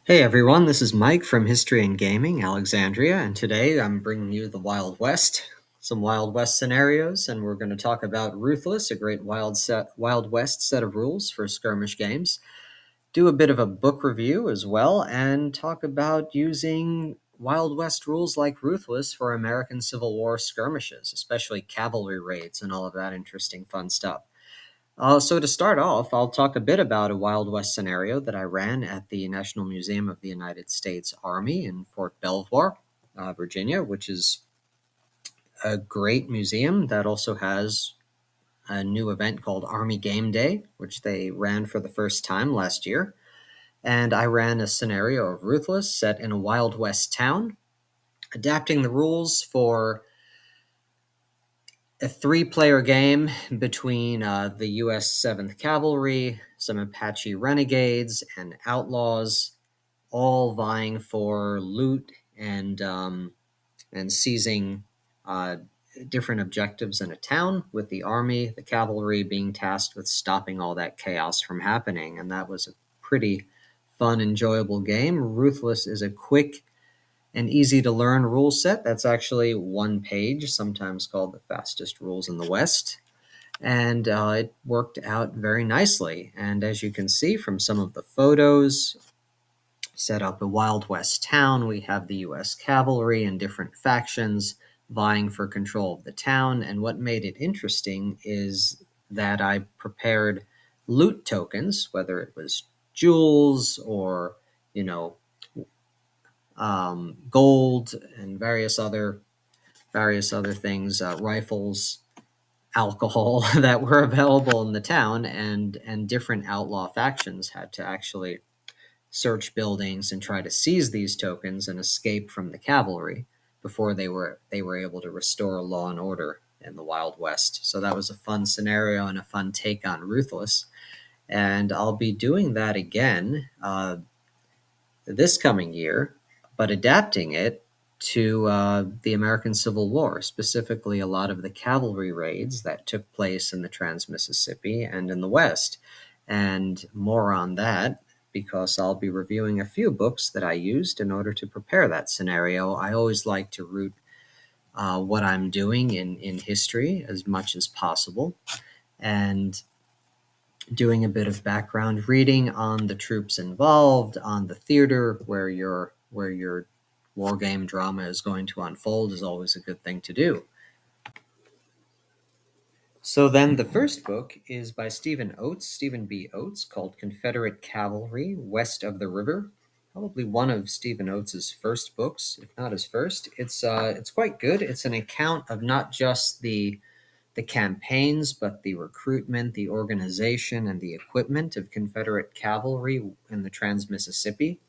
Hey everyone, this is Mike from History and Gaming, Alexandria, and today I'm bringing you the Wild West, some Wild West scenarios, and we're going to talk about Ruthless, a great Wild West set of rules for skirmish games, do a bit of a book review as well, and talk about using Wild West rules like Ruthless for American Civil War skirmishes, especially cavalry raids and all of that interesting fun stuff. So to start off, I'll talk a bit about a Wild West scenario that I ran at the National Museum of the United States Army in Fort Belvoir, Virginia, which is a great museum that also has a new event called Army Game Day, which they ran for the first time last year. And I ran a scenario of Ruthless set in a Wild West town, adapting the rules for a three-player game between the U.S. 7th Cavalry, some Apache renegades, and outlaws, all vying for loot and seizing uh, different objectives in a town, with the army, the cavalry, being tasked with stopping all that chaos from happening. And that was a pretty fun, enjoyable game. Ruthless is a quick and easy to learn rule set that's actually one page, sometimes called the fastest rules in the West. And it worked out very nicely. And as you can see from some of the photos, set up a Wild West town. We have the U.S. cavalry and different factions vying for control of the town. And what made it interesting is that I prepared loot tokens, whether it was jewels or, you know, gold and various other things, rifles, alcohol that were available in the town, and different outlaw factions had to actually search buildings and try to seize these tokens and escape from the cavalry before they were able to restore law and order in the Wild West. So that was a fun scenario and a fun take on Ruthless. And I'll be doing that again this coming year, but adapting it to the American Civil War, specifically a lot of the cavalry raids that took place in the Trans-Mississippi and in the West. And more on that, because I'll be reviewing a few books that I used in order to prepare that scenario. I always like to root what I'm doing in history as much as possible, and doing a bit of background reading on the troops involved, on the theater where your war game drama is going to unfold, is always a good thing to do. So then the first book is by Stephen B. Oates, called Confederate Cavalry West of the River. Probably one of Stephen Oates's first books, if not his first. It's quite good. It's an account of not just the campaigns, but the recruitment, the organization, and the equipment of Confederate cavalry in the Trans-Mississippi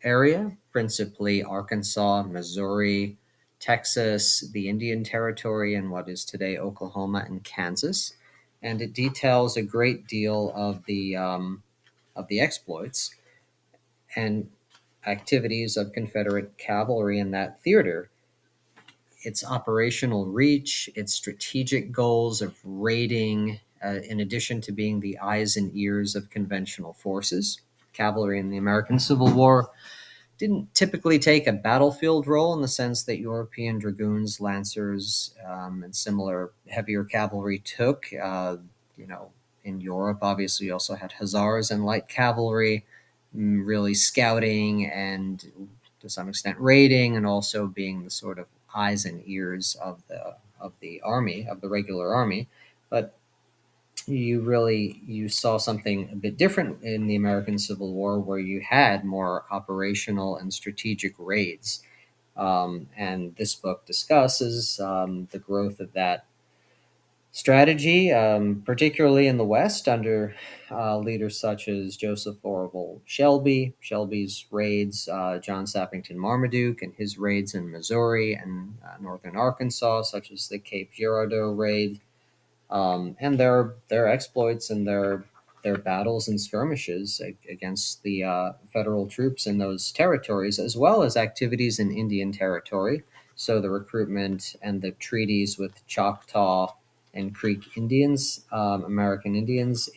area, principally Arkansas, Missouri, Texas, the Indian Territory, and what is today Oklahoma and Kansas. And it details a great deal of the exploits and activities of Confederate cavalry in that theater, its operational reach, its strategic goals of raiding, in addition to being the eyes and ears of conventional forces. Cavalry in the American Civil War didn't typically take a battlefield role in the sense that European dragoons, lancers, and similar heavier cavalry took. You know, in Europe, obviously, you also had hussars and light cavalry, really scouting and to some extent raiding, and also being the sort of eyes and ears of the army, of the regular army. But you saw something a bit different in the American Civil War, where you had more operational and strategic raids. And this book discusses the growth of that strategy, particularly in the West under leaders such as Joseph Orville Shelby, Shelby's raids, John Sappington Marmaduke and his raids in Missouri and northern Arkansas, such as the Cape Girardeau raid, and their exploits and their battles and skirmishes against the federal troops in those territories, as well as activities in Indian Territory. So the recruitment and the treaties with Choctaw and Creek Indians, American Indians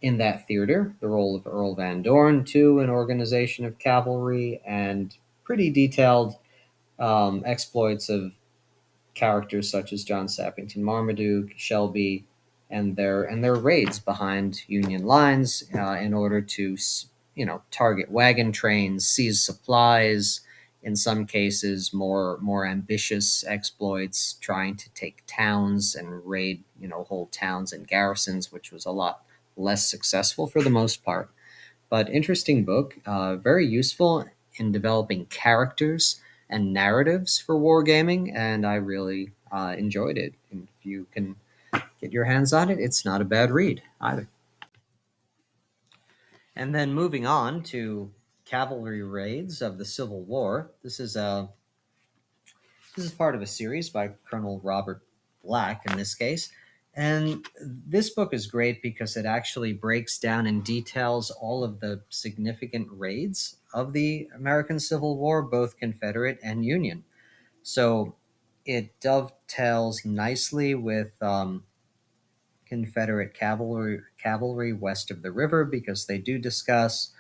in that theater, the role of Earl Van Dorn, too, an organization of cavalry, and pretty detailed exploits of characters such as John Sappington Marmaduke, Shelby, and their raids behind Union lines in order to target wagon trains, seize supplies. In some cases, more ambitious exploits, trying to take towns and raid whole towns and garrisons, which was a lot less successful for the most part. But interesting book, very useful in developing characters and narratives for wargaming, and I really enjoyed it. And if you can get your hands on it, it's not a bad read either. And then moving on to Cavalry Raids of the Civil War. This is part of a series by Colonel Robert Black in this case. And this book is great because it actually breaks down and details all of the significant raids of the American Civil War, both Confederate and Union. So it dovetails nicely with Confederate cavalry west of the river, because they do discuss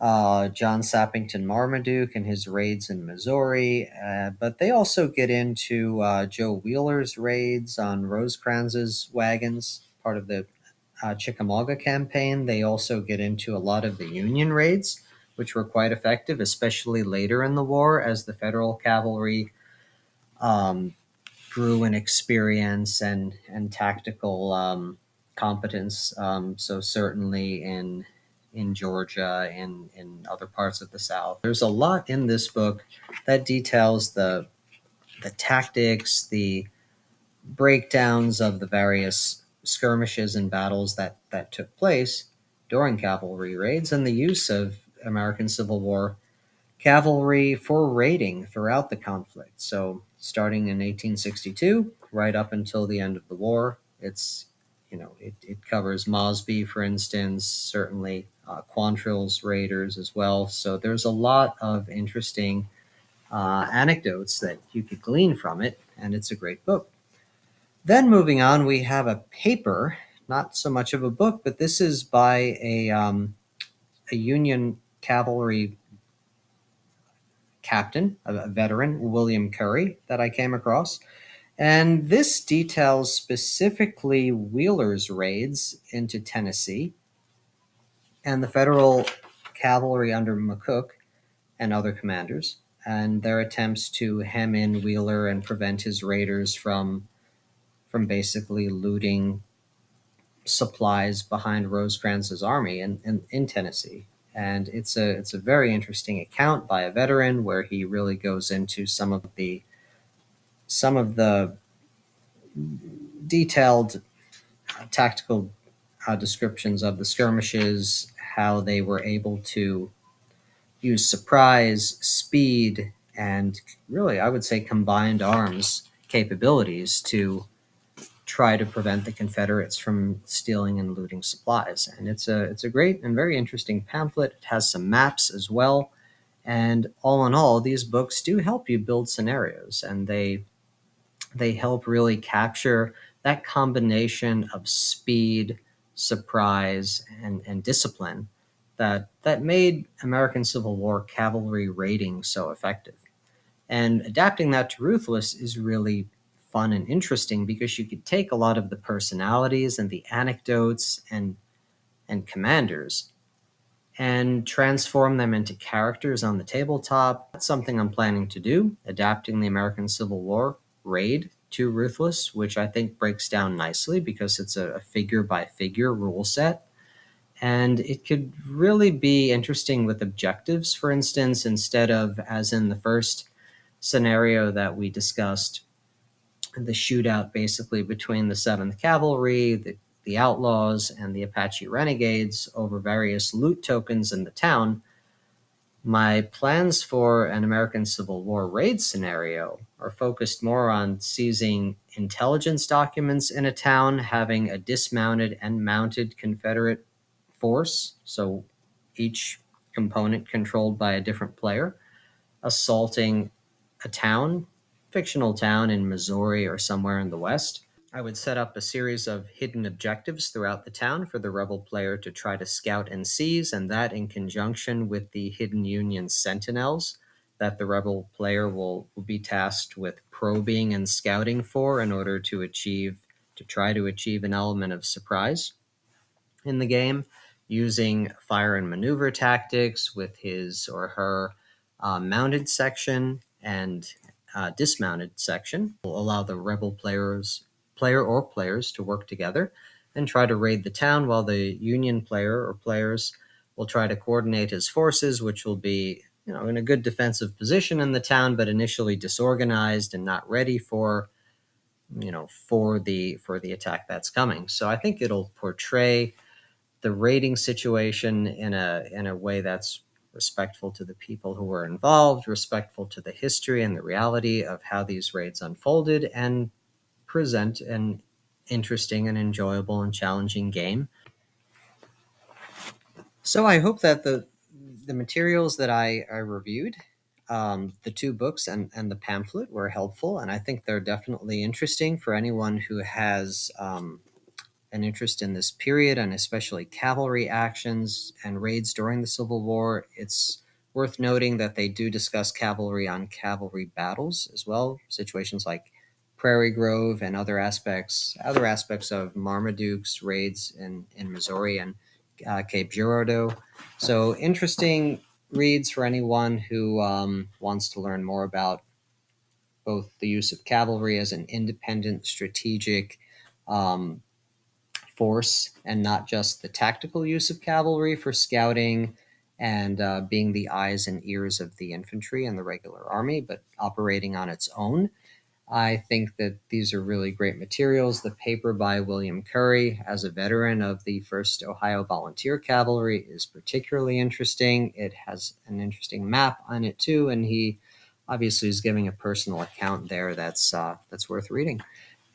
John Sappington Marmaduke and his raids in Missouri, but they also get into Joe Wheeler's raids on Rosecrans's wagons, part of the Chickamauga campaign. They also get into a lot of the Union raids, which were quite effective, especially later in the war as the Federal cavalry um, grew in experience and tactical competence. So certainly in Georgia and in other parts of the South, there's a lot in this book that details the tactics, the breakdowns of the various skirmishes and battles that took place during cavalry raids, and the use of American Civil War cavalry for raiding throughout the conflict. So, starting in 1862, right up until the end of the war, it covers Mosby, for instance, certainly Quantrill's raiders as well. So, there's a lot of interesting anecdotes that you could glean from it, and it's a great book. Then, moving on, we have a paper, not so much of a book, but this is by a Union cavalry captain, a veteran, William Curry, that I came across. And this details specifically Wheeler's raids into Tennessee and the Federal cavalry under McCook and other commanders, and their attempts to hem in Wheeler and prevent his raiders from basically looting supplies behind Rosecrans's army in Tennessee. And it's a very interesting account by a veteran where he really goes into some of the detailed tactical descriptions of the skirmishes, how they were able to use surprise, speed, and really, I would say, combined arms capabilities to try to prevent the Confederates from stealing and looting supplies. And it's a great and very interesting pamphlet. It has some maps as well. And all in all, these books do help you build scenarios, and they help really capture that combination of speed, surprise, and discipline that made American Civil War cavalry raiding so effective. And adapting that to Ruthless is really fun and interesting because you could take a lot of the personalities and the anecdotes and commanders and transform them into characters on the tabletop. That's something I'm planning to do, adapting the American Civil War raid to Ruthless, which I think breaks down nicely because it's a figure by figure rule set. And it could really be interesting with objectives, for instance, instead of, as in the first scenario that we discussed, the shootout basically between the 7th Cavalry, the Outlaws, and the Apache Renegades over various loot tokens in the town. My plans for an American Civil War raid scenario are focused more on seizing intelligence documents in a town, having a dismounted and mounted Confederate force, so each component controlled by a different player, assaulting a town, fictional town in Missouri or somewhere in the West, I would set up a series of hidden objectives throughout the town for the rebel player to try to scout and seize, and that in conjunction with the hidden Union sentinels that the rebel player will be tasked with probing and scouting for in order to try to achieve an element of surprise in the game, using fire and maneuver tactics with his or her mounted section and dismounted section. Will allow the rebel player or players to work together and try to raid the town, while the Union player or players will try to coordinate his forces, which will be in a good defensive position in the town, but initially disorganized and not ready for the attack that's coming. So I think it'll portray the rating situation in a way that's respectful to the people who were involved, respectful to the history and the reality of how these raids unfolded, and present an interesting and enjoyable and challenging game. So I hope that the materials that I reviewed, the two books and the pamphlet, were helpful, and I think they're definitely interesting for anyone who has an interest in this period, and especially cavalry actions and raids during the Civil War. It's worth noting that they do discuss cavalry on cavalry battles as well, situations like Prairie Grove and other aspects of Marmaduke's raids in Missouri and Cape Girardeau. So interesting reads for anyone who wants to learn more about both the use of cavalry as an independent strategic um, force, and not just the tactical use of cavalry for scouting and being the eyes and ears of the infantry and the regular army, but operating on its own. I think that these are really great materials. The paper by William Curry, as a veteran of the 1st Ohio Volunteer Cavalry, is particularly interesting. It has an interesting map on it too, and he obviously is giving a personal account there that's worth reading.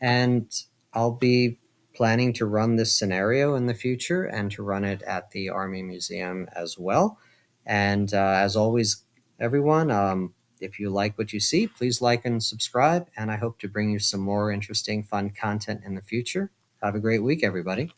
And I'll be planning to run this scenario in the future and to run it at the Army Museum as well. And as always, everyone, if you like what you see, please like and subscribe. And I hope to bring you some more interesting, fun content in the future. Have a great week, everybody.